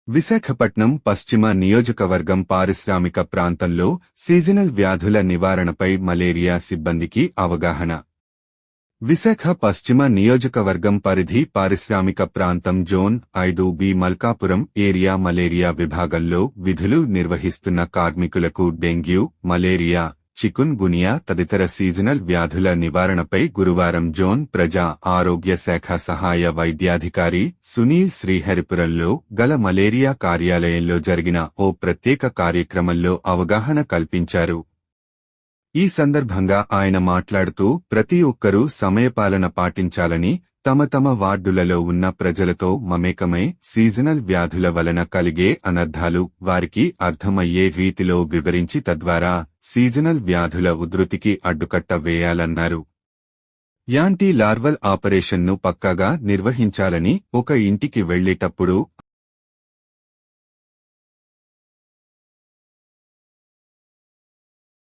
విశాఖపట్నం పశ్చిమ నియోజకవర్గం పారిశ్రామిక ప్రాంతంలో సీజనల్ వ్యాధుల నివారణపై మలేరియా సిబ్బందికి అవగాహన. విశాఖ పశ్చిమ నియోజకవర్గం పరిధి పారిశ్రామిక ప్రాంతం zone 5B Malkapuram area malaria విభాగంలో విధులు నిర్వహిస్తున్న కార్మికులకు డెంగ్యూ, మలేరియా, చికున్ గునియా తదితర సీజనల్ వ్యాధుల నివారణపై గురువారం జోన్ ప్రజా ఆరోగ్య శాఖ సహాయ వైద్యాధికారి సునీల్ శ్రీహరిపురంలో గల మలేరియా కార్యాలయంలో జరిగిన ఓ ప్రత్యేక కార్యక్రమంలో అవగాహన కల్పించారు. ఈ సందర్భంగా ఆయన మాట్లాడుతూ ప్రతి ఒక్కరూ సమయపాలన పాటించాలని, తమ వార్డులలో ఉన్న ప్రజలతో మమేకమై సీజనల్ వ్యాధుల వలన కలిగే అనర్థాలు వారికి అర్థమయ్యే రీతిలో వివరించి తద్వారా సీజనల్ వ్యాధుల ఉధృతికి అడ్డుకట్ట వేయాలన్నారు. యాంటీ లార్వల్ ఆపరేషన్ను పక్కాగా నిర్వహించాలని, ఒక ఇంటికి వెళ్లేటప్పుడు